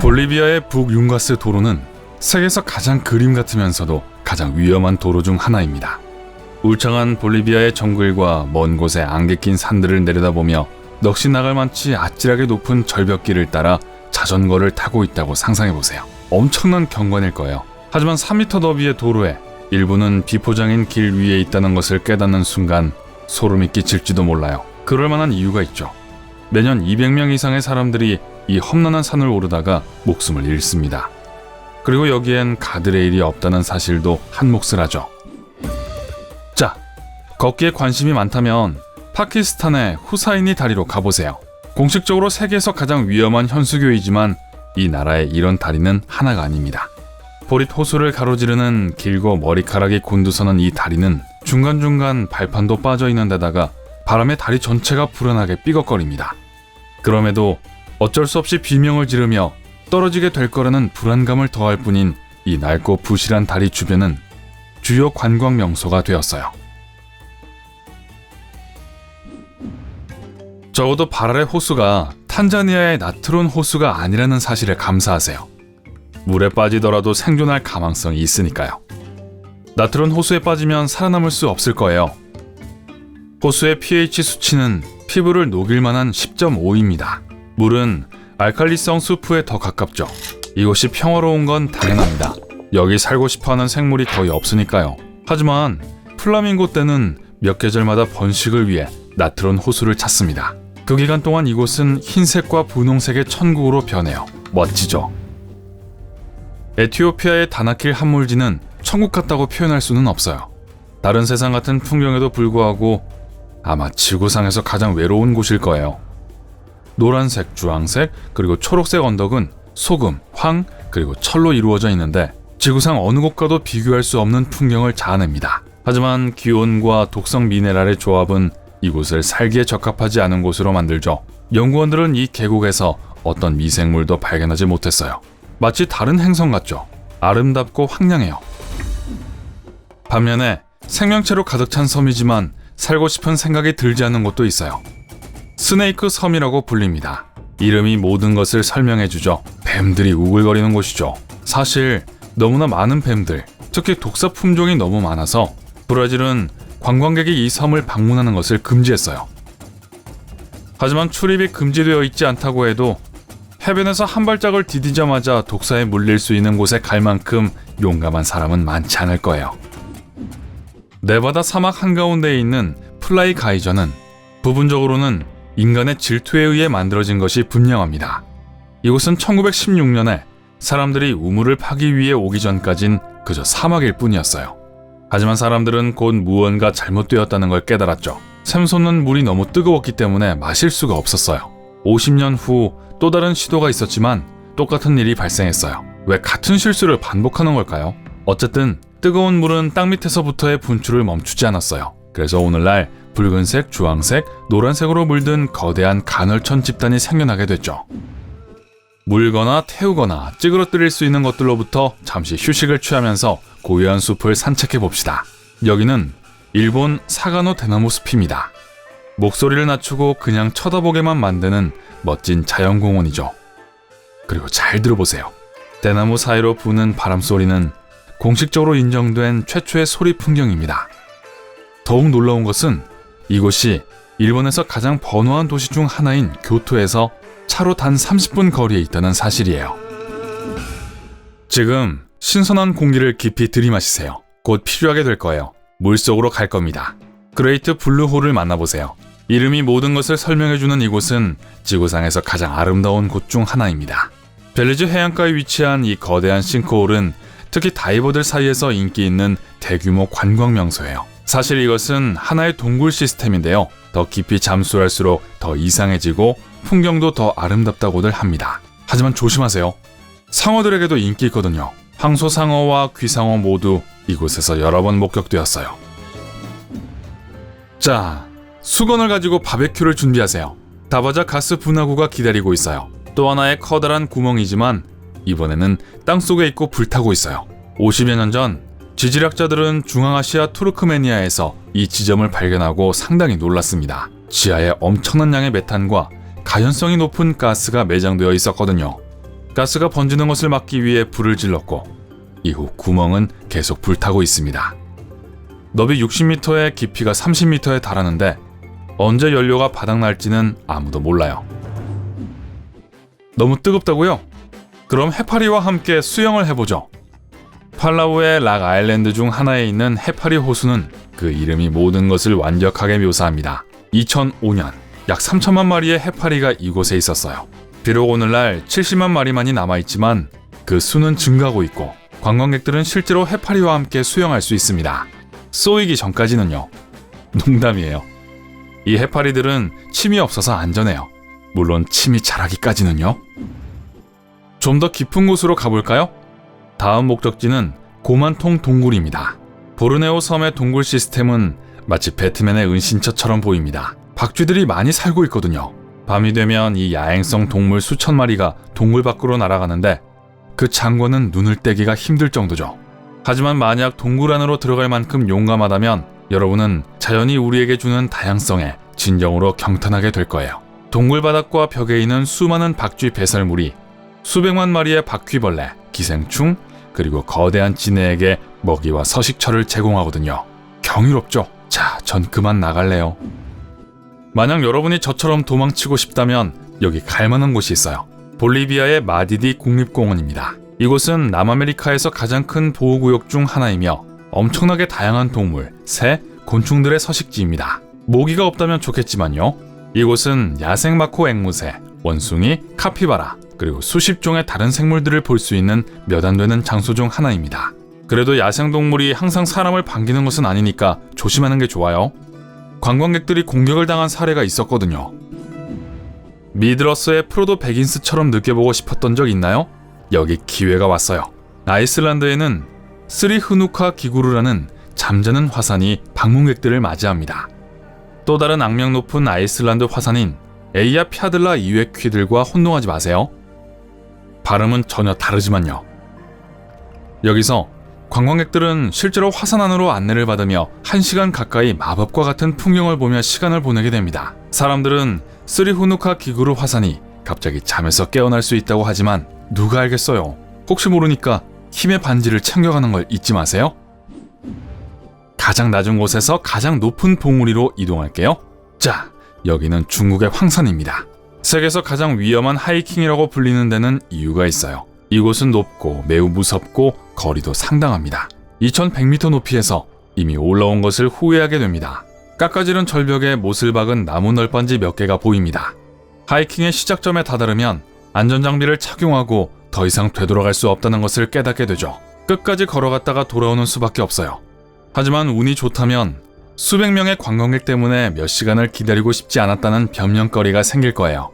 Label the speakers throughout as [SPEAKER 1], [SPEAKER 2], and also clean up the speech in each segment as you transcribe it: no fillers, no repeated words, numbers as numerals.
[SPEAKER 1] 볼리비아의 북융가스 도로는 세계에서 가장 그림 같으면서도 가장 위험한 도로 중 하나입니다. 울창한 볼리비아의 정글과 먼 곳에 안개 낀 산들을 내려다보며 넋이 나갈 만치 아찔하게 높은 절벽길을 따라 자전거를 타고 있다고 상상해보세요. 엄청난 경관일 거예요. 하지만 3m 너비의 도로에 일부는 비포장인 길 위에 있다는 것을 깨닫는 순간 소름이 끼칠지도 몰라요. 그럴 만한 이유가 있죠. 매년 200명 이상의 사람들이 이 험난한 산을 오르다가 목숨을 잃습니다. 그리고 여기엔 가드레일이 없다는 사실도 한몫을 하죠. 자, 걷기에 관심이 많다면 파키스탄의 후사인이 다리로 가보세요. 공식적으로 세계에서 가장 위험한 현수교이지만 이 나라에 이런 다리는 하나가 아닙니다. 보릿 호수를 가로지르는 길고 머리카락이 곤두서는 이 다리는 중간중간 발판도 빠져있는 데다가 바람에 다리 전체가 불안하게 삐걱거립니다. 그럼에도 어쩔 수 없이 비명을 지르며 떨어지게 될 거라는 불안감을 더할 뿐인 이 낡고 부실한 다리 주변은 주요 관광 명소가 되었어요. 적어도 바랄의 호수가 탄자니아의 나트론 호수가 아니라는 사실에 감사하세요. 물에 빠지더라도 생존할 가망성이 있으니까요. 나트론 호수에 빠지면 살아남을 수 없을 거예요. 호수의 pH 수치는 피부를 녹일 만한 10.5입니다. 물은 알칼리성 수프에 더 가깝죠. 이곳이 평화로운 건 당연합니다. 여기 살고 싶어하는 생물이 거의 없으니까요. 하지만 플라밍고 떼는 몇 계절마다 번식을 위해 나트론 호수를 찾습니다. 그 기간 동안 이곳은 흰색과 분홍색의 천국으로 변해요. 멋지죠? 에티오피아의 다나킬 함물지는 천국 같다고 표현할 수는 없어요. 다른 세상 같은 풍경에도 불구하고 아마 지구상에서 가장 외로운 곳일 거예요. 노란색, 주황색, 그리고 초록색 언덕은 소금, 황, 그리고 철로 이루어져 있는데 지구상 어느 곳과도 비교할 수 없는 풍경을 자아냅니다. 하지만 기온과 독성 미네랄의 조합은 이곳을 살기에 적합하지 않은 곳으로 만들죠. 연구원들은 이 계곡에서 어떤 미생물도 발견하지 못했어요. 마치 다른 행성 같죠. 아름답고 황량해요. 반면에 생명체로 가득 찬 섬이지만 살고 싶은 생각이 들지 않는 곳도 있어요. 스네이크 섬이라고 불립니다. 이름이 모든 것을 설명해주죠. 뱀들이 우글거리는 곳이죠. 사실 너무나 많은 뱀들, 특히 독사 품종이 너무 많아서 브라질은 관광객이 이 섬을 방문하는 것을 금지했어요. 하지만 출입이 금지되어 있지 않다고 해도 해변에서 한 발짝을 디디자마자 독사에 물릴 수 있는 곳에 갈 만큼 용감한 사람은 많지 않을 거예요. 네바다 사막 한가운데에 있는 플라이 가이저는 부분적으로는 인간의 질투에 의해 만들어진 것이 분명합니다. 이곳은 1916년에 사람들이 우물을 파기 위해 오기 전까진 그저 사막일 뿐이었어요. 하지만 사람들은 곧 무언가 잘못되었다는 걸 깨달았죠. 샘솟는 물이 너무 뜨거웠기 때문에 마실 수가 없었어요. 50년 후 또 다른 시도가 있었지만 똑같은 일이 발생했어요. 왜 같은 실수를 반복하는 걸까요? 어쨌든 뜨거운 물은 땅 밑에서부터의 분출을 멈추지 않았어요. 그래서 오늘날 붉은색, 주황색, 노란색으로 물든 거대한 간헐천 집단이 생겨나게 됐죠. 물거나 태우거나 찌그러뜨릴 수 있는 것들로부터 잠시 휴식을 취하면서 고요한 숲을 산책해 봅시다. 여기는 일본 사가노 대나무 숲입니다. 목소리를 낮추고 그냥 쳐다보게만 만드는 멋진 자연공원이죠. 그리고 잘 들어보세요. 대나무 사이로 부는 바람소리는 공식적으로 인정된 최초의 소리 풍경입니다. 더욱 놀라운 것은 이곳이 일본에서 가장 번화한 도시 중 하나인 교토에서 차로 단 30분 거리에 있다는 사실이에요. 지금 신선한 공기를 깊이 들이마시세요. 곧 필요하게 될 거예요. 물속으로 갈 겁니다. 그레이트 블루홀을 만나보세요. 이름이 모든 것을 설명해주는 이곳은 지구상에서 가장 아름다운 곳 중 하나입니다. 벨리즈 해안가에 위치한 이 거대한 싱크홀은 특히 다이버들 사이에서 인기 있는 대규모 관광 명소예요. 사실 이것은 하나의 동굴 시스템인데요. 더 깊이 잠수할수록 더 이상해지고 풍경도 더 아름답다고들 합니다. 하지만 조심하세요. 상어들에게도 인기 있거든요. 황소상어와 귀상어 모두 이곳에서 여러 번 목격되었어요. 자, 수건을 가지고 바베큐를 준비하세요. 다바자 가스 분화구가 기다리고 있어요. 또 하나의 커다란 구멍이지만 이번에는 땅속에 있고 불타고 있어요. 50여 년 전 지질학자들은 중앙아시아 투르크메니아에서 이 지점을 발견하고 상당히 놀랐습니다. 지하에 엄청난 양의 메탄과 가연성이 높은 가스가 매장되어 있었거든요. 가스가 번지는 것을 막기 위해 불을 질렀고 이후 구멍은 계속 불타고 있습니다. 너비 60m에 깊이가 30m에 달하는데 언제 연료가 바닥날지는 아무도 몰라요. 너무 뜨겁다고요? 그럼 해파리와 함께 수영을 해보죠. 팔라우의 락 아일랜드 중 하나에 있는 해파리 호수는 그 이름이 모든 것을 완벽하게 묘사합니다. 2005년 약 3천만 마리의 해파리가 이곳에 있었어요. 비록 오늘날 70만 마리만이 남아있지만 그 수는 증가하고 있고 관광객들은 실제로 해파리와 함께 수영할 수 있습니다. 쏘이기 전까지는요. 농담이에요. 이 해파리들은 침이 없어서 안전해요. 물론 침이 자라기까지는요. 좀 더 깊은 곳으로 가볼까요? 다음 목적지는 고만통 동굴입니다. 보르네오 섬의 동굴 시스템은 마치 배트맨의 은신처처럼 보입니다. 박쥐들이 많이 살고 있거든요. 밤이 되면 이 야행성 동물 수천 마리가 동굴 밖으로 날아가는데 그 장관은 눈을 떼기가 힘들 정도죠. 하지만 만약 동굴 안으로 들어갈 만큼 용감하다면 여러분은 자연이 우리에게 주는 다양성에 진정으로 경탄하게 될 거예요. 동굴 바닥과 벽에 있는 수많은 박쥐 배설물이 수백만 마리의 바퀴벌레, 기생충, 그리고 거대한 지네에게 먹이와 서식처를 제공하거든요. 경이롭죠? 자, 전 그만 나갈래요. 만약 여러분이 저처럼 도망치고 싶다면 여기 갈만한 곳이 있어요. 볼리비아의 마디디 국립공원입니다. 이곳은 남아메리카에서 가장 큰 보호구역 중 하나이며 엄청나게 다양한 동물, 새, 곤충들의 서식지입니다. 모기가 없다면 좋겠지만요. 이곳은 야생 마코 앵무새, 원숭이, 카피바라, 그리고 수십 종의 다른 생물들을 볼 수 있는 몇 안 되는 장소 중 하나입니다. 그래도 야생동물이 항상 사람을 반기는 것은 아니니까 조심하는 게 좋아요. 관광객들이 공격을 당한 사례가 있었거든요. 미드러스의 프로도 베긴스처럼 느껴보고 싶었던 적 있나요? 여기 기회가 왔어요. 아이슬란드에는 스리흐누카 기구르라는 잠자는 화산이 방문객들을 맞이합니다. 또 다른 악명 높은 아이슬란드 화산인 에이야피아들라 이웨퀴들과 혼동하지 마세요. 발음은 전혀 다르지만요. 여기서 관광객들은 실제로 화산 안으로 안내를 받으며 1시간 가까이 마법과 같은 풍경을 보며 시간을 보내게 됩니다. 사람들은 스리후누카 기구르 화산이 갑자기 잠에서 깨어날 수 있다고 하지만 누가 알겠어요. 혹시 모르니까 힘의 반지를 챙겨가는 걸 잊지 마세요. 가장 낮은 곳에서 가장 높은 봉우리로 이동할게요. 자, 여기는 중국의 황산입니다. 세계에서 가장 위험한 하이킹이라고 불리는 데는 이유가 있어요. 이곳은 높고 매우 무섭고 거리도 상당합니다. 2100m 높이에서 이미 올라온 것을 후회하게 됩니다. 깎아지른 절벽에 못을 박은 나무 널빤지 몇 개가 보입니다. 하이킹의 시작점에 다다르면 안전장비를 착용하고 더 이상 되돌아갈 수 없다는 것을 깨닫게 되죠. 끝까지 걸어갔다가 돌아오는 수밖에 없어요. 하지만 운이 좋다면 수백 명의 관광객 때문에 몇 시간을 기다리고 싶지 않았다는 변명거리가 생길 거예요.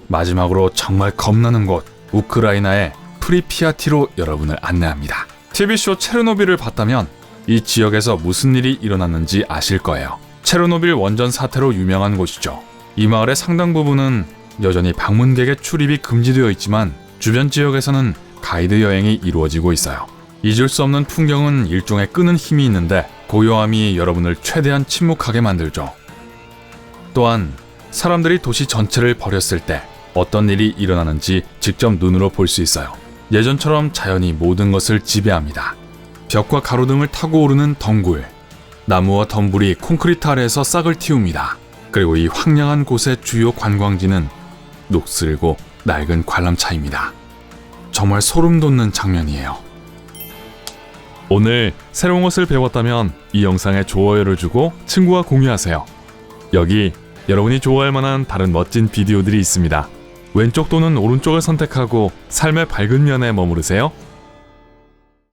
[SPEAKER 1] 마지막으로 정말 겁나는 곳, 우크라이나의 프리피아티로 여러분을 안내합니다. TV쇼 체르노빌을 봤다면 이 지역에서 무슨 일이 일어났는지 아실 거예요. 체르노빌 원전 사태로 유명한 곳이죠. 이 마을의 상당 부분은 여전히 방문객의 출입이 금지되어 있지만 주변 지역에서는 가이드 여행이 이루어지고 있어요. 잊을 수 없는 풍경은 일종의 끄는 힘이 있는데 고요함이 여러분을 최대한 침묵하게 만들죠. 또한 사람들이 도시 전체를 버렸을 때 어떤 일이 일어나는지 직접 눈으로 볼 수 있어요. 예전처럼 자연이 모든 것을 지배합니다. 벽과 가로등을 타고 오르는 덩굴, 나무와 덤불이 콘크리트 아래에서 싹을 틔웁니다. 그리고 이 황량한 곳의 주요 관광지는 녹슬고 낡은 관람차입니다. 정말 소름 돋는 장면이에요. 오늘 새로운 것을 배웠다면 이 영상에 좋아요를 주고 친구와 공유하세요. 여기 여러분이 좋아할 만한 다른 멋진 비디오들이 있습니다. 왼쪽 또는 오른쪽을 선택하고 삶의 밝은 면에 머무르세요.